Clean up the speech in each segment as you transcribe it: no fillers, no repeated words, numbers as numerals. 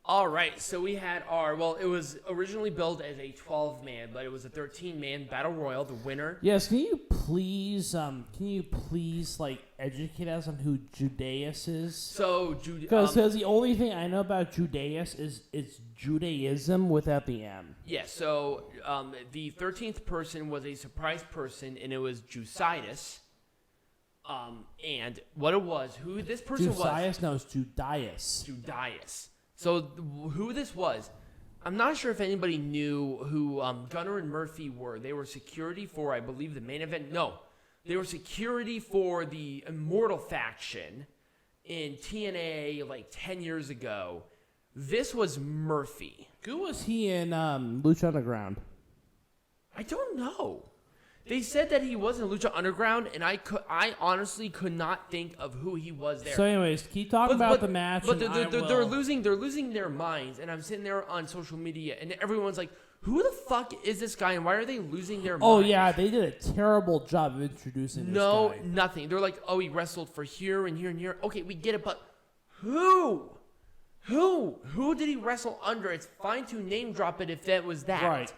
All right, so we had it was originally billed as a 12-man, but it was a 13-man Battle Royal. The winner. Yes, can you please, like, educate us on who Judas is? So, because the only thing I know about Judas is it's Judaism without the M. Yeah, so the 13th person was a surprise person, and it was Judas. And what it was, who this person was... No, it's Judas. Judas. So who this was, I'm not sure if anybody knew who Gunner and Murphy were. They were security for, I believe, the main event. No, they were security for the Immortal faction in TNA like 10 years ago. This was Murphy. Who was he in Lucha Underground? I don't know. They said that he was in Lucha Underground, and I honestly could not think of who he was there. So, anyways, keep talking about the match. But they're losing their minds, and I'm sitting there on social media, and everyone's like, "Who the fuck is this guy, and why are they losing their minds?" Oh yeah, they did a terrible job of introducing this guy. No, nothing. They're like, "Oh, he wrestled for here and here and here." Okay, we get it, but who? Who did he wrestle under? It's fine to name drop it if that was that. Right.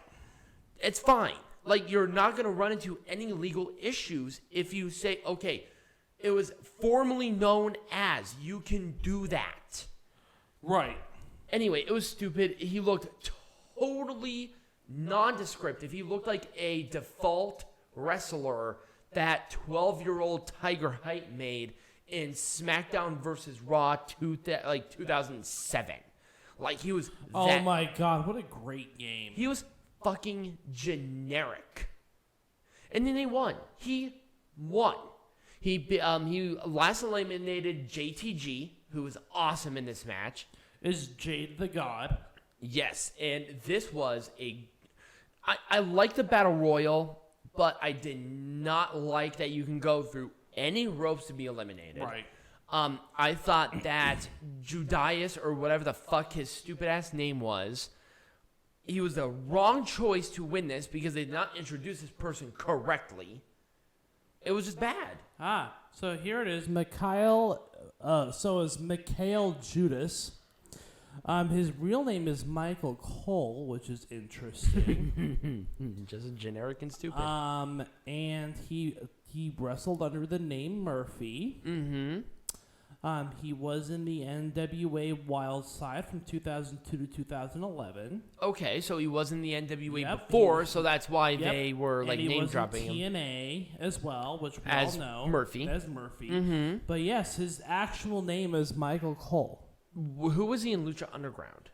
It's fine. Like, you're not going to run into any legal issues if you say, okay, it was formerly known as. You can do that. Right. Anyway, it was stupid. He looked totally nondescript. He looked like a default wrestler that 12-year-old Tiger Hype made in SmackDown vs. Raw 2007. Like, he was Oh, my God. What a great game. He was fucking generic. And then they won. He won. He last eliminated JTG, who was awesome in this match. Is Jade the God? Yes, and this was I like the Battle Royal, but I did not like that you can go through any ropes to be eliminated. Right. I thought that Judas, or whatever the fuck his stupid ass name was, he was the wrong choice to win this because they did not introduce this person correctly. It was just bad. So here it is. Mikhail Judas. His real name is Michael Cole, which is interesting. Just generic and stupid. And he wrestled under the name Murphy. Mm-hmm. He was in the NWA Wild Side from 2002 to 2011. Okay, so he was in the NWA before, so that's why they were like name dropping him. TNA as well, which we as all know Murphy. As Murphy. Mm-hmm. But yes, his actual name is Michael Cole. Who was he in Lucha Underground?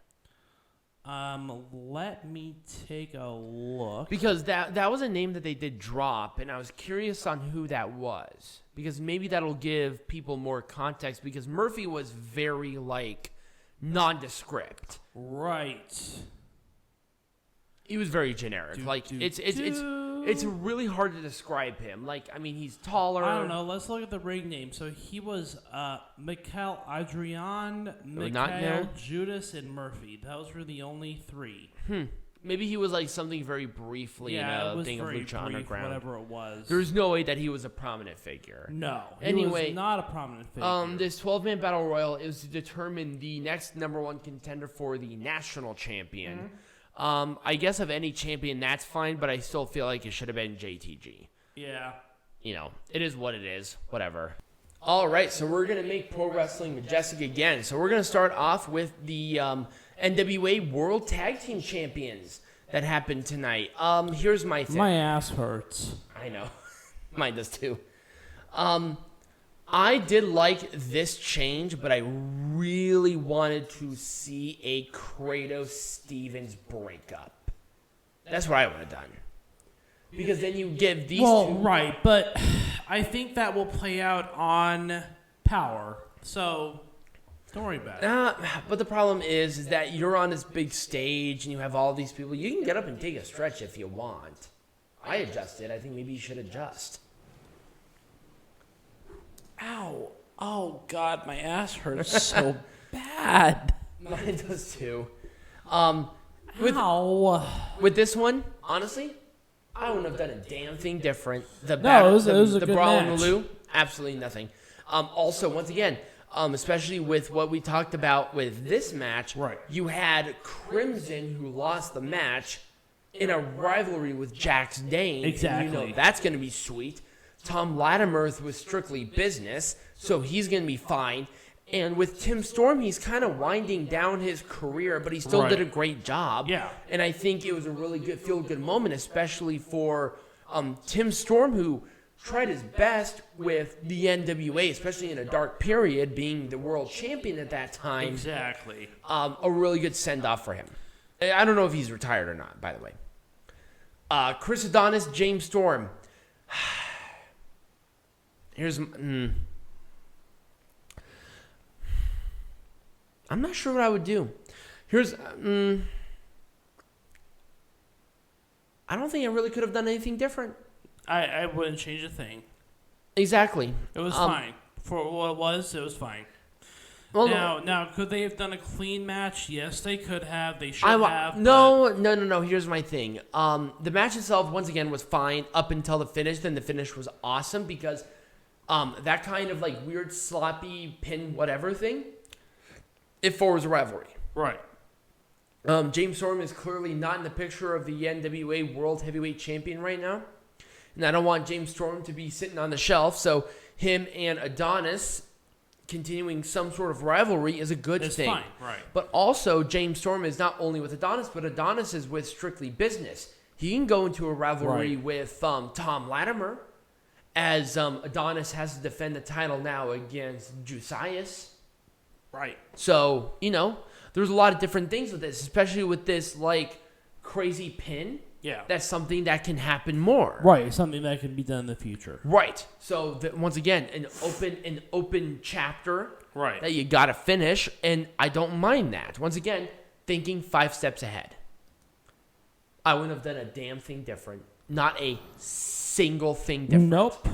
Let me take a look. Because that was a name that they did drop, and I was curious on who that was. Because maybe that'll give people more context, because Murphy was very, like, nondescript. Right. He was very generic. It's really hard to describe him. Like, I mean, he's taller. I don't know. Let's look at the ring name. So he was Mikhail Adrian, Mikhail Judas, and Murphy. Those were the only three. Maybe he was like something very briefly in a thing of Lucha Underground. Whatever it was. There's no way that he was a prominent figure. No. Anyway, he was not a prominent figure. This 12-man Battle Royal is to determine the next number one contender for the national champion. Mm-hmm. I guess of any champion, that's fine, but I still feel like it should have been JTG. Yeah. You know, it is what it is. Whatever. All right, so we're going to make Pro Wrestling Majestic again. So we're going to start off with the NWA World Tag Team Champions that happened tonight. Here's my thing. My ass hurts. I know. Mine does too. I did like this change, but I really wanted to see a Kratos-Stevens breakup. That's what I would have done. Because then you give these two... Well, right, but I think that will play out on Power, so don't worry about it. But the problem is that you're on this big stage and you have all these people. You can get up and take a stretch if you want. I adjusted. I think maybe you should adjust. Ow. Oh, God, my ass hurts so bad. Mine does too. With this one, honestly, I wouldn't have done a damn thing different. It was a good Brawl match. and the Lou, absolutely nothing. Also, once again, especially with what we talked about with this match. Right. You had Crimson, who lost the match, in a rivalry with Jax Dane. Exactly. And that's going to be sweet. Thom Latimer was strictly business, so he's going to be fine. And with Tim Storm, he's kind of winding down his career, but he still did a great job. Yeah. And I think it was a really good feel-good moment, especially for Tim Storm, who tried his best with the NWA, especially in a dark period, being the world champion at that time. Exactly. A really good send-off for him. I don't know if he's retired or not, by the way. Chris Adonis, James Storm. Here's... I'm not sure what I would do. Here's... I don't think I really could have done anything different. I wouldn't change a thing. Exactly. It was fine. For what it was fine. Well, now, could they have done a clean match? Yes, they could have. They should have. No. Here's my thing. The match itself, once again, was fine up until the finish. Then the finish was awesome because that kind of like weird sloppy pin whatever thing, it forwards a rivalry. Right. James Storm is clearly not in the picture of the NWA World Heavyweight Champion right now. And I don't want James Storm to be sitting on the shelf. So him and Adonis continuing some sort of rivalry is a good thing. Fine, right. But also, James Storm is not only with Adonis, but Adonis is with Strictly Business. He can go into a rivalry with Thom Latimer, as Adonis has to defend the title now against Jusias. Right. So, there's a lot of different things with this, especially with this, like, crazy pin. Yeah. That's something that can happen more. Right. Something that can be done in the future. Right. So, once again, an open chapter that you got to finish, and I don't mind that. Once again, thinking 5 steps ahead. I wouldn't have done a damn thing different. Not a single thing different. Nope.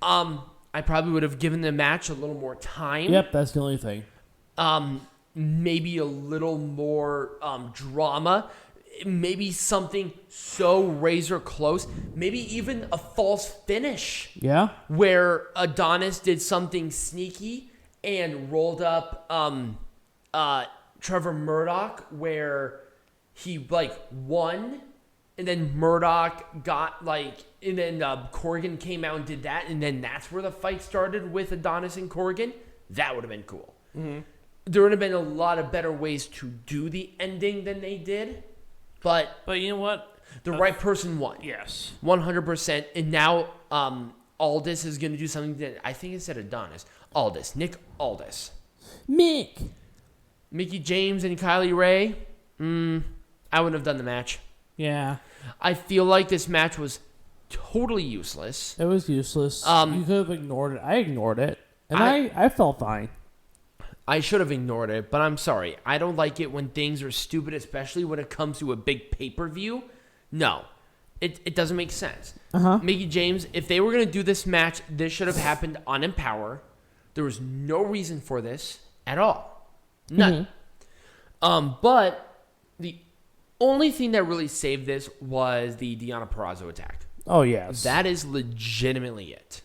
I probably would have given the match a little more time. Yep, that's the only thing. Maybe a little more drama. Maybe something so razor close. Maybe even a false finish. Yeah. Where Adonis did something sneaky and rolled up Trevor Murdoch, where he won, and then Murdoch got and then Corgan came out and did that, and then that's where the fight started with Adonis and Corgan. That would have been cool. Mm-hmm. There would have been a lot of better ways to do the ending than they did. But you know what? The right person won. Yes. 100%. And now Aldis is going to do something that I think it said Adonis. Nick Aldis. Mickie James and Kylie Ray. I wouldn't have done the match. Yeah. I feel like this match was totally useless. It was useless. You could have ignored it. I ignored it. And I felt fine. I should have ignored it, but I'm sorry. I don't like it when things are stupid, especially when it comes to a big pay-per-view. No. It doesn't make sense. Mickie James, if they were going to do this match, this should have happened on Empower. There was no reason for this at all. None. But the only thing that really saved this was the Deonna Purrazzo attack. Oh, yes. That is legitimately it.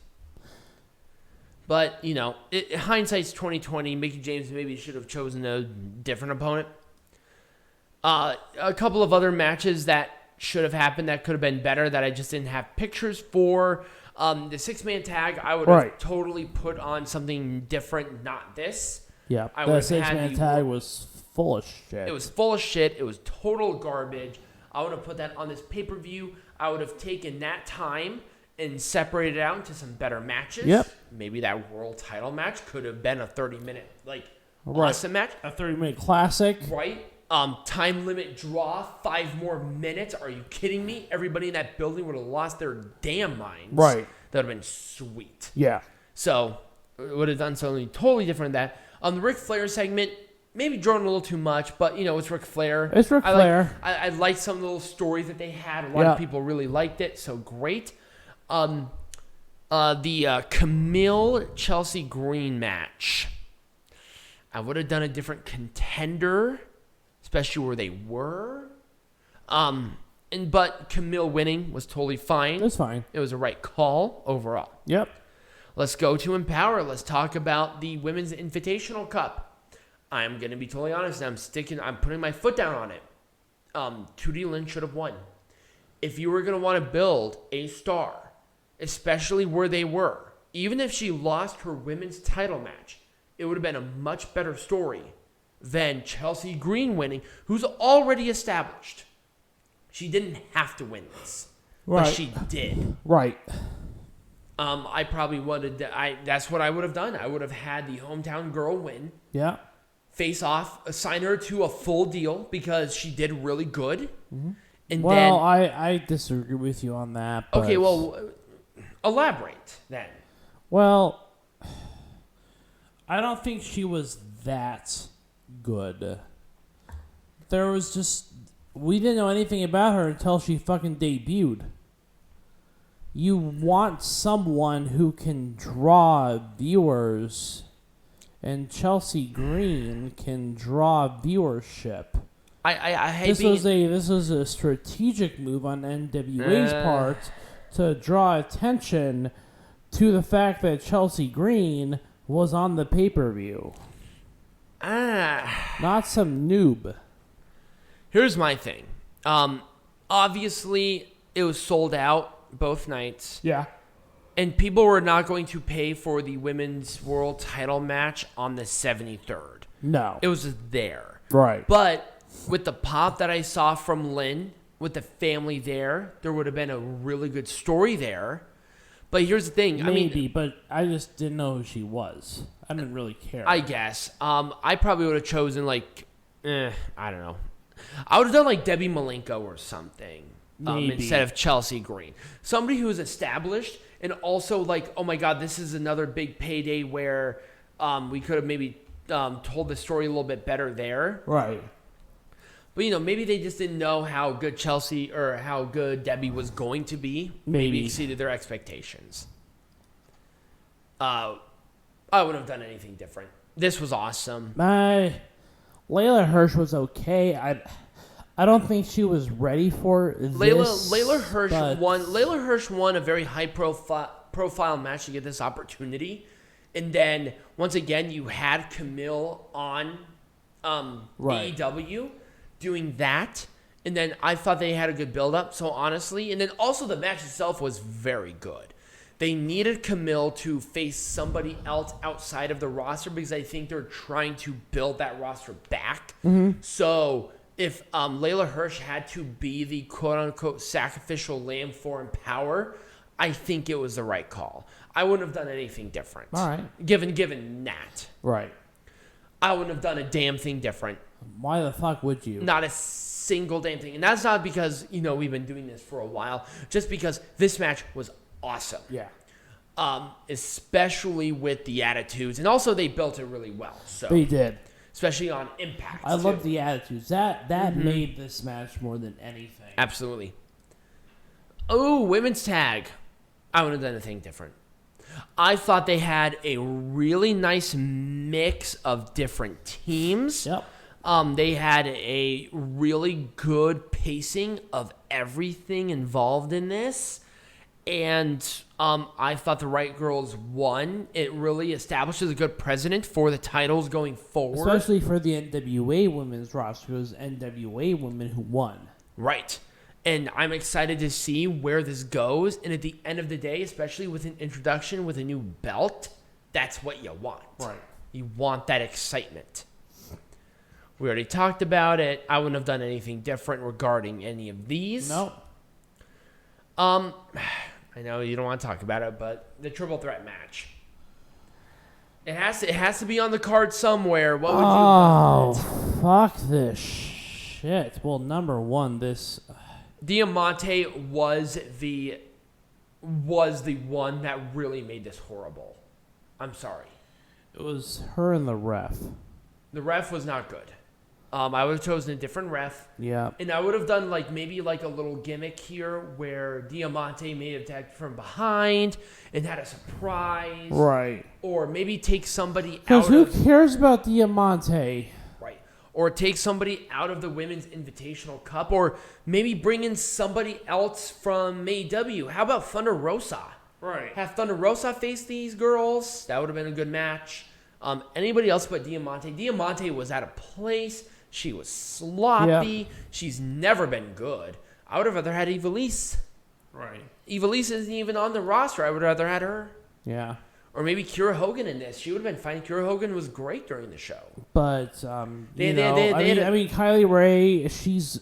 But, hindsight's 20/20. Mickie James maybe should have chosen a different opponent. A couple of other matches that should have happened that could have been better that I just didn't have pictures for. The 6-man tag, I would have totally put on something different, not this. Yeah, the 6-man tag was full of shit. It was full of shit. It was total garbage. I would have put that on this pay-per-view. I would have taken that time and separated it out into some better matches. Yep. Maybe that world title match could have been a 30-minute, awesome match. A 30-minute classic. Right. Time limit draw, 5 more minutes. Are you kidding me? Everybody in that building would have lost their damn minds. Right. That would have been sweet. Yeah. So, would have done something totally different than that. The Ric Flair segment, maybe drawn a little too much, but, it's Ric Flair. It's Ric Flair. I liked some of the little stories that they had. A lot of people really liked it, so great. The Kamille Chelsea Green match. I would have done a different contender, especially where they were. But Kamille winning was totally fine. It was fine. It was a right call overall. Yep. Let's go to Empower. Let's talk about the Women's Invitational Cup. I'm going to be totally honest. I'm putting my foot down on it. Tootie Lynn should have won. If you were going to want to build a star, especially where they were, even if she lost her women's title match, it would have been a much better story than Chelsea Green winning, who's already established. She didn't have to win this, but she did. Right. I probably wanted. That's what I would have done. I would have had the hometown girl win. Yeah. Face off, assign her to a full deal because she did really good. Mm-hmm. And well, I disagree with you on that. But okay, well, elaborate then. Well, I don't think she was that good. There was just... We didn't know anything about her until she fucking debuted. You want someone who can draw viewers, and Chelsea Green can draw viewership. I hate this was a strategic move on NWA's part to draw attention to the fact that Chelsea Green was on the pay-per-view. Not some noob. Here's my thing. Obviously, it was sold out both nights. Yeah. And people were not going to pay for the women's world title match on the 73rd. No. It was just there. Right. But with the pop that I saw from Lynn, with the family there would have been a really good story there. But here's the thing. Maybe, but I just didn't know who she was. I didn't really care. I guess. I probably would have chosen, I don't know. I would have done, Debbie Malenko or something instead of Chelsea Green. Somebody who's established and also, oh, my God, this is another big payday where we could have maybe told the story a little bit better there. Right. But, maybe they just didn't know how good Chelsea or how good Debbie was going to be. Maybe exceeded their expectations. I wouldn't have done anything different. This was awesome. Layla Hirsch was okay. I don't think she was ready for this. Layla Hirsch won a very high profile match to get this opportunity. And then, once again, you had Kamille on AEW doing that. And then I thought they had a good build-up, so honestly. And then also the match itself was very good. They needed Kamille to face somebody else outside of the roster because I think they're trying to build that roster back. Mm-hmm. So if Layla Hirsch had to be the quote-unquote sacrificial lamb for Empower, I think it was the right call. I wouldn't have done anything different. All right. Given that. Right. I wouldn't have done a damn thing different. Why the fuck would you? Not a single damn thing. And that's not because, we've been doing this for a while. Just because this match was awesome. Yeah. Especially with the attitudes. And also they built it really well. So they did. Especially on Impact. I love the attitudes. That made this match more than anything. Absolutely. Oh, women's tag. I wouldn't have done anything different. I thought they had a really nice mix of different teams. Yep. They had a really good pacing of everything involved in this. And I thought the right girls won. It really establishes a good precedent for the titles going forward. Especially for the NWA women's roster. It was NWA women who won. Right. And I'm excited to see where this goes. And at the end of the day, especially with an introduction with a new belt, that's what you want. Right. You want that excitement. We already talked about it. I wouldn't have done anything different regarding any of these. No. I know you don't want to talk about it, but the triple threat match. It has to be on the card somewhere. What would you? Oh, fuck this shit. Well, number one, this Diamante was the one that really made this horrible. I'm sorry. It was her and the ref. The ref was not good. I would have chosen a different ref. Yeah. And I would have done maybe a little gimmick here where Diamante may have attacked from behind and had a surprise. Right. Or maybe take somebody out of... Because who cares about Diamante? Right. Or take somebody out of the Women's Invitational Cup. Or maybe bring in somebody else from AEW. How about Thunder Rosa? Right. Have Thunder Rosa face these girls. That would have been a good match. Anybody else but Diamante. Diamante was out of place. She was sloppy. Yep. She's never been good. I would have rather had Ivelisse. Right. Ivelisse isn't even on the roster. I would have rather had her. Yeah. Or maybe Kira Hogan in this. She would have been fine. Kira Hogan was great during the show. But I mean, Kylie Ray, she's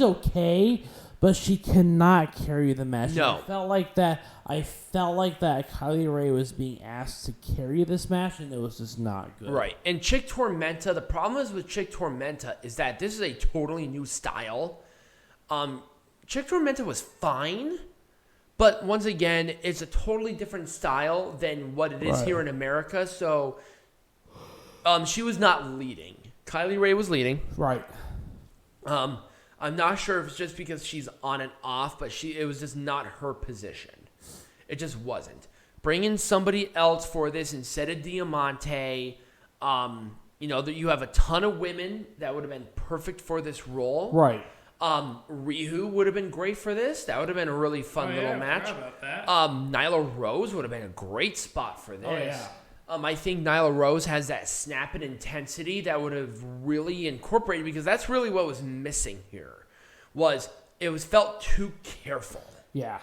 okay, but she cannot carry the match. No. I felt like that Kylie Ray was being asked to carry this match, and it was just not good. Right. And Chick Tormenta, the problem is with Chick Tormenta is that this is a totally new style. Chick Tormenta was fine, but once again, it's a totally different style than what it is here in America. So she was not leading. Kylie Ray was leading. Right. I'm not sure if it's just because she's on and off, but it was just not her position. It just wasn't. Bring in somebody else for this instead of Diamante. You have a ton of women that would have been perfect for this role. Right. Rihu would have been great for this. That would have been a really fun little match. About that. Nyla Rose would have been a great spot for this. Oh, yeah. I think Nyla Rose has that snap and intensity that would have really incorporated, because that's really what was missing here. It was felt too careful. Yeah.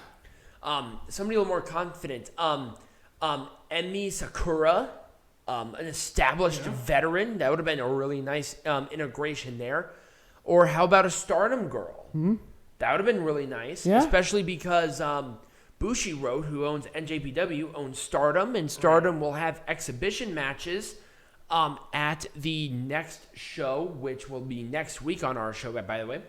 Somebody a little more confident. Emi Sakura, an established veteran. That would have been a really nice integration there. Or how about a Stardom girl? Hmm? That would have been really nice, especially because Bushiroad, who owns NJPW, owns Stardom, and Stardom will have exhibition matches at the next show, which will be next week on our show, by the way.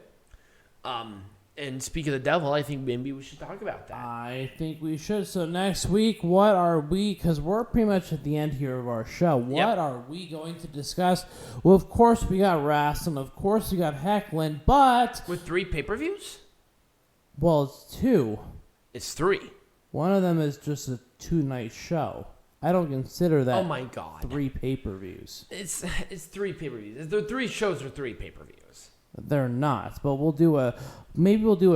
And speak of the devil, I think maybe we should talk about that. I think we should. So next week, what are we, because we're pretty much at the end here of our show, what are we going to discuss? Well, of course, we got wrestling. Of course, we got heckling, but... With 3 pay-per-views? Well, it's 2. It's 3. One of them is just a 2-night show. I don't consider that 3 pay-per-views. It's 3 pay-per-views. The 3 shows are 3 pay-per-views. They're not, but we'll do a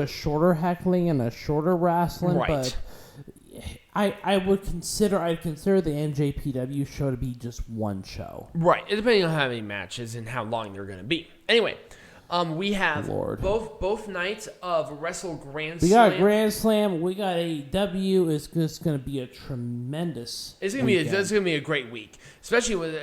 shorter heckling and a shorter wrestling. Right. But I'd consider the NJPW show to be just one show. Right, depending on how many matches and how long they're going to be. Anyway, we have both nights of Wrestle Grand Slam. We got Grand Slam. We got AEW. It's just going to be a tremendous. It's going to be a great week, especially with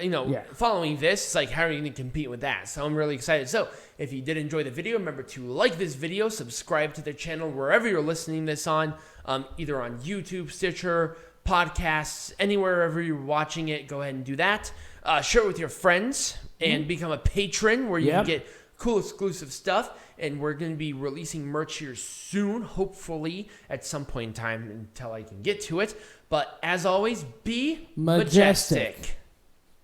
following this. It's like, how are you going to compete with that? So I'm really excited. So if you did enjoy the video, remember to like this video, subscribe to the channel wherever you're listening this on, either on YouTube, Stitcher, podcasts, anywhere you're watching it. Go ahead and do that. Share it with your friends and become a patron where you can get cool exclusive stuff. And we're going to be releasing merch here soon, hopefully at some point in time until I can get to it. But as always, be majestic.